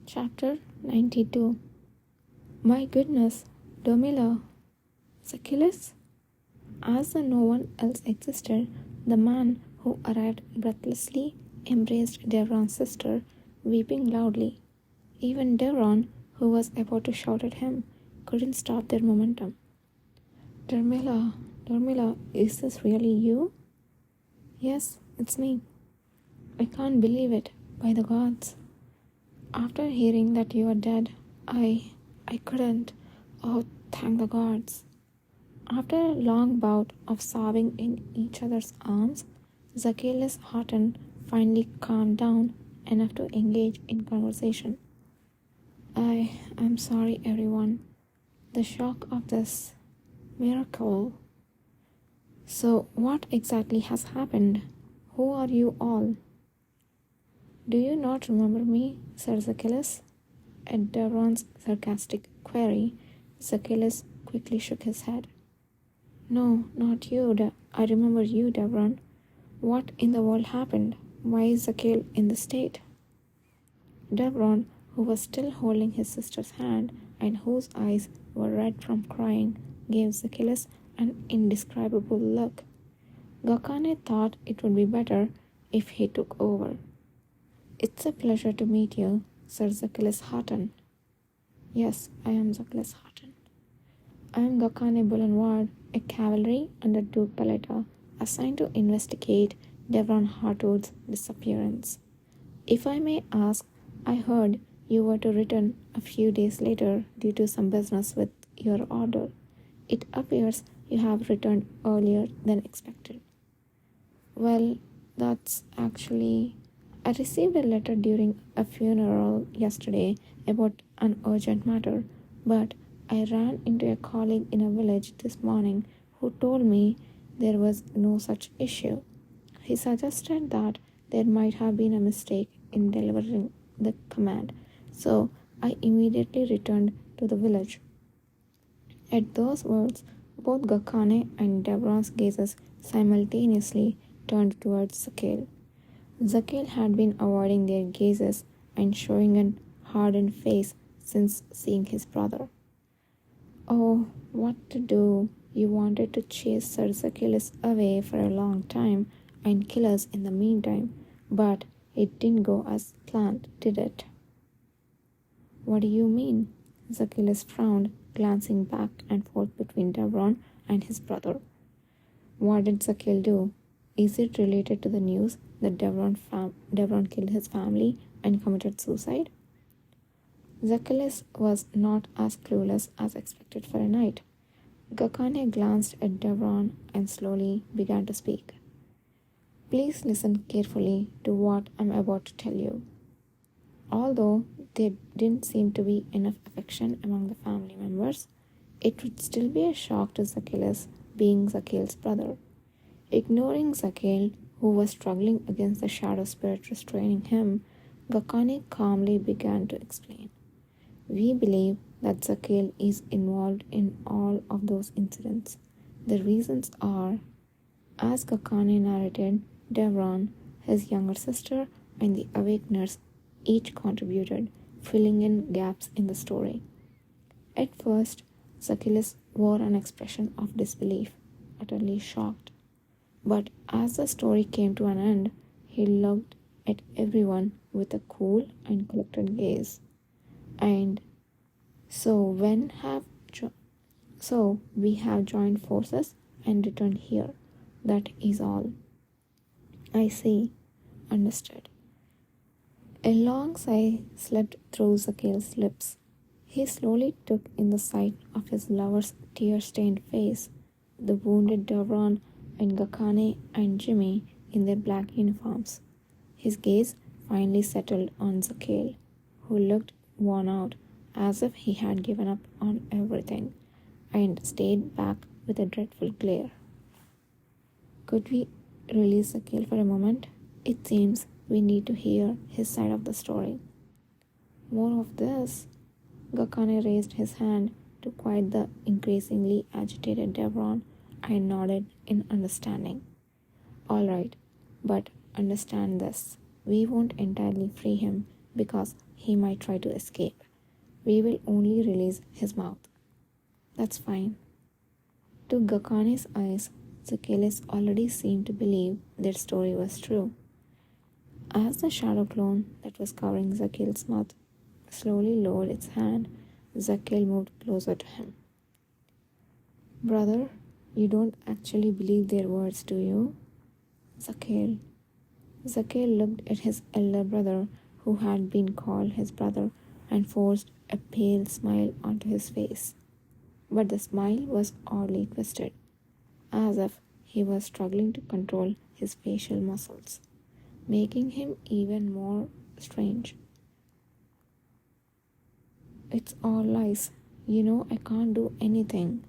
Chapter 92. My goodness, Domila, Zacchaeus? As though no one else existed, the man who arrived breathlessly embraced Devron's sister, weeping loudly. Even Devron, who was about to shout at him, couldn't stop their momentum. Dormila, is this really you? Yes, it's me. I can't believe it, by the gods. After hearing that you are dead, I couldn't. Oh, thank the gods. After a long bout of sobbing in each other's arms, Zacchaeus Horton finally calmed down enough to engage in conversation. I'm sorry, everyone. The shock of this miracle. So, what exactly has happened? Who are you all? Do you not remember me, said Zacchaeus? At Devron's sarcastic query, Zacchaeus quickly shook his head. No, not you. I remember you, Devron. What in the world happened? Why is Zacchaeus in this state? Devron, who was still holding his sister's hand and whose eyes were red from crying, gave Zacchaeus an indescribable look. Gakane thought it would be better if he took over. It's a pleasure to meet you, Sir Zacchaeus Horton. Yes, I am Zacchaeus Horton. I am Gakane Boulonward, a cavalry under Duke Paletta, assigned to investigate Devron Hartwood's disappearance. If I may ask, I heard you were to return a few days later due to some business with your order. It appears you have returned earlier than expected. Well, that's actually... I received a letter during a funeral yesterday about an urgent matter, but I ran into a colleague in a village this morning who told me there was no such issue. He suggested that there might have been a mistake in delivering the command, so I immediately returned to the village. At those words, both Gakane and Devron's gazes simultaneously turned towards Zacchaeus. Zacchaeus had been avoiding their gazes and showing an hardened face since seeing his brother. Oh, what to do? You wanted to chase Sir Zacchaeus away for a long time and kill us in the meantime, but it didn't go as planned, did it? What do you mean? Zacchaeus frowned, glancing back and forth between Devron and his brother. What did Zacchaeus do? Is it related to the news that Devron killed his family and committed suicide? Zacchaeus was not as clueless as expected for a night. Gakane glanced at Devron and slowly began to speak. Please listen carefully to what I'm about to tell you. Although there didn't seem to be enough affection among the family members, it would still be a shock to Zacchaeus being Zacchaeus' brother. Ignoring Zacchaeus, who was struggling against the shadow spirit restraining him, Gakane calmly began to explain. We believe that Zacchaeus is involved in all of those incidents. The reasons are, as Gakane narrated, Devron, his younger sister, and the Awakeners each contributed, filling in gaps in the story. At first, Zacchaeus wore an expression of disbelief, utterly shocked. But as the story came to an end, he looked at everyone with a cool and collected gaze. And so we have joined forces and returned here. That is all. I see. Understood. A long sigh slipped through Zacchaeus' lips. He slowly took in the sight of his lover's tear-stained face, the wounded Devron and Gakane and Jimmy in their black uniforms. His gaze finally settled on Zacchaeus, who looked worn out, as if he had given up on everything, and stayed back with a dreadful glare. Could we release Zacchaeus for a moment? It seems we need to hear his side of the story. More of this. Gakane raised his hand to quiet the increasingly agitated Devron and nodded in understanding. All right, but understand this. We won't entirely free him because he might try to escape. We will only release his mouth. That's fine. To Gakane's eyes, Zacchaeus already seemed to believe their story was true. As the shadow clone that was covering Zacchaeus' mouth slowly lowered its hand, Zacchaeus moved closer to him. Brother, you don't actually believe their words, do you? Zacchaeus. Zacchaeus looked at his elder brother, who had been called his brother, and forced a pale smile onto his face. But the smile was oddly twisted, as if he was struggling to control his facial muscles, making him even more strange. It's all lies. You know I can't do anything.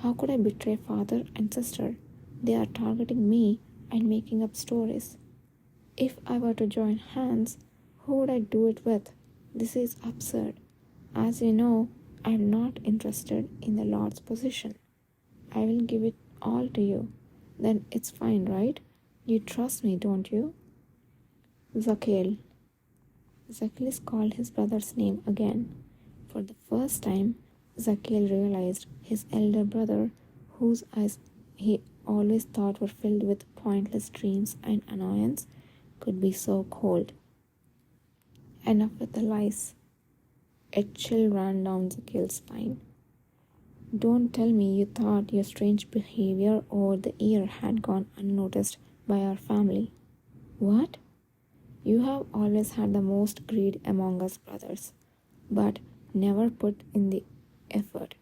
How could I betray father and sister? They are targeting me and making up stories. If I were to join hands, who would I do it with? This is absurd. As you know, I am not interested in the Lord's position. I will give it all to you. Then it's fine, right? You trust me, don't you? Zacchaeus. Zacchaeus called his brother's name again. For the first time, Zacchaeus realized his elder brother, whose eyes he always thought were filled with pointless dreams and annoyance, could be so cold. Enough with the lies. A chill ran down Zacchaeus' spine. Don't tell me you thought your strange behavior over the year had gone unnoticed by our family. What? You have always had the most greed among us brothers, but never put in the effort.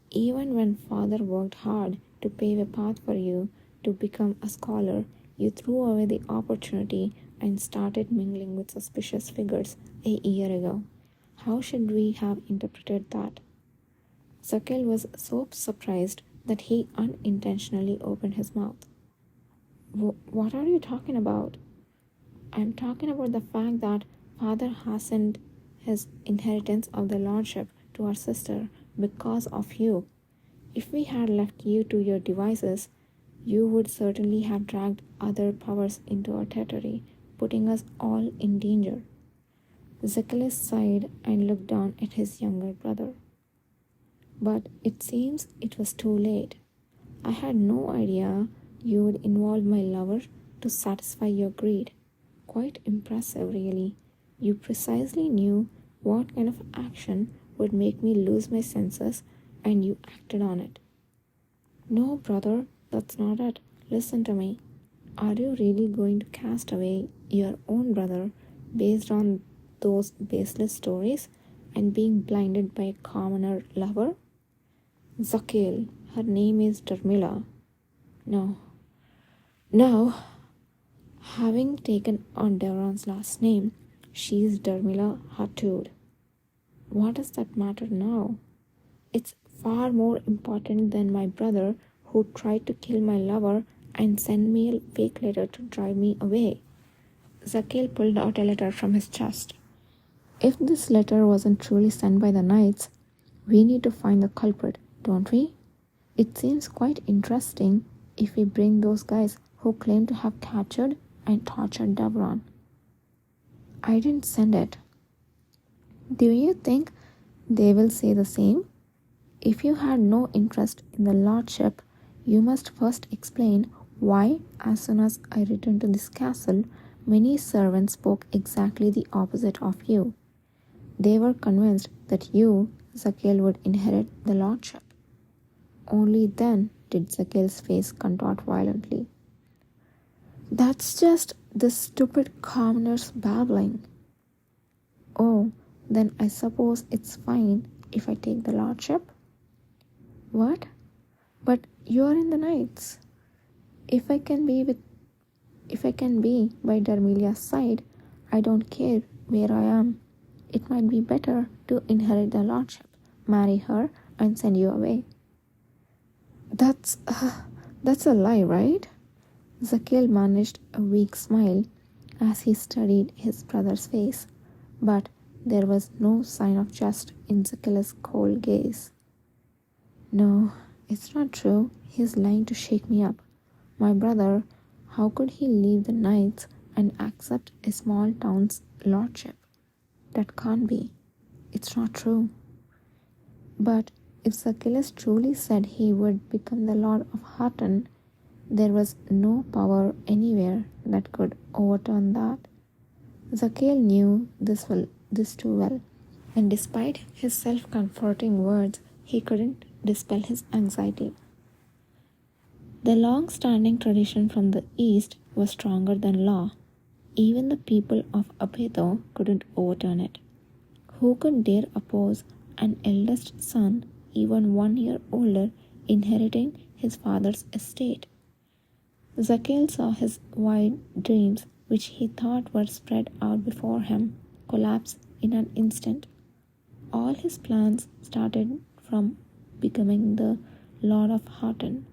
Even when father worked hard to pave a path for you to become a scholar, you threw away the opportunity and started mingling with suspicious figures a year ago. How should we have interpreted that? Zacchaeus was so surprised that he unintentionally opened his mouth. What are you talking about? I'm talking about the fact that father hasn't his inheritance of the lordship to our sister because of you. If we had left you to your devices, you would certainly have dragged other powers into our territory, putting us all in danger. Zacchaeus sighed and looked down at his younger brother. But it seems it was too late. I had no idea you would involve my lover to satisfy your greed. Quite impressive, really. You precisely knew what kind of action would make me lose my senses, and you acted on it. No, brother, that's not it. Listen to me. Are you really going to cast away your own brother based on those baseless stories and being blinded by a commoner lover? Zacchaeus, her name is Dharmila. No. Having taken on Devron's last name, she is Dharmila Hartud. What does that matter now? It's far more important than my brother who tried to kill my lover and send me a fake letter to drive me away. Zacchaeus pulled out a letter from his chest. If this letter wasn't truly sent by the knights, we need to find the culprit, don't we? It seems quite interesting if we bring those guys who claim to have captured and tortured Devron. I didn't send it. Do you think they will say the same? If you had no interest in the lordship, you must first explain why, as soon as I returned to this castle, many servants spoke exactly the opposite of you. They were convinced that you, Zacchaeus, would inherit the lordship. Only then did Zacchaeus' face contort violently. That's just the stupid commoners babbling. Oh, then I suppose it's fine if I take the lordship? What? But you're in the knights. If I can be by Dharmilia's side, I don't care where I am. It might be better to inherit the lordship, marry her, and send you away. That's a lie, right? Zacchaeus managed a weak smile as he studied his brother's face, but there was no sign of jest in Zacchaeus' cold gaze. No, it's not true. He's lying to shake me up. My brother, how could he leave the knights and accept a small town's lordship? That can't be. It's not true. But if Zacchaeus truly said he would become the Lord of Hartan, there was no power anywhere that could overturn that. Zacchaeus knew this too well, and despite his self-comforting words, he couldn't dispel his anxiety. The long-standing tradition from the East was stronger than law. Even the people of Apetho couldn't overturn it. Who could dare oppose an eldest son, even 1 year older, inheriting his father's estate? Zacchaeus saw his wide dreams, which he thought were spread out before him, collapse in an instant. All his plans started from becoming the Lord of Hartan.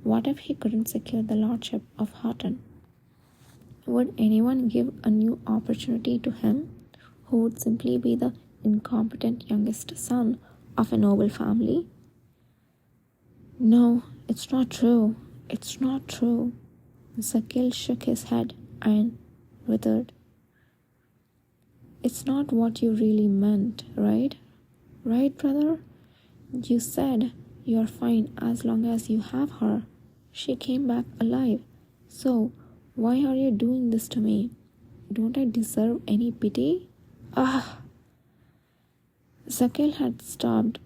What if he couldn't secure the lordship of Hartan? Would anyone give a new opportunity to him, who would simply be the incompetent youngest son of a noble family? No, it's not true. It's not true. Zacchaeus shook his head and withered. It's not what you really meant, right? Right, brother? You said you're fine as long as you have her. She came back alive. So, why are you doing this to me? Don't I deserve any pity? Ah! Gakane had stopped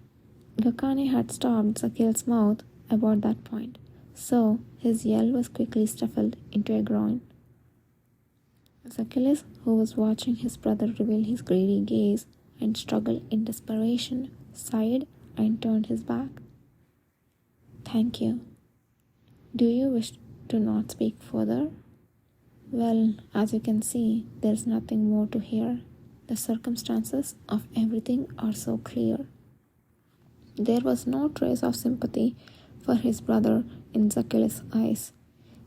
Zacchaeus' mouth about that point, so his yell was quickly stifled into a groan. Zacchaeus, who was watching his brother reveal his greedy gaze and struggle in desperation, sighed and turned his back. Thank you. Do you wish to not speak further? Well, as you can see, there's nothing more to hear. The circumstances of everything are so clear. There was no trace of sympathy for his brother in Zacchaeus' eyes.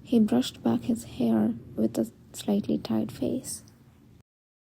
He brushed back his hair with a slightly tired face.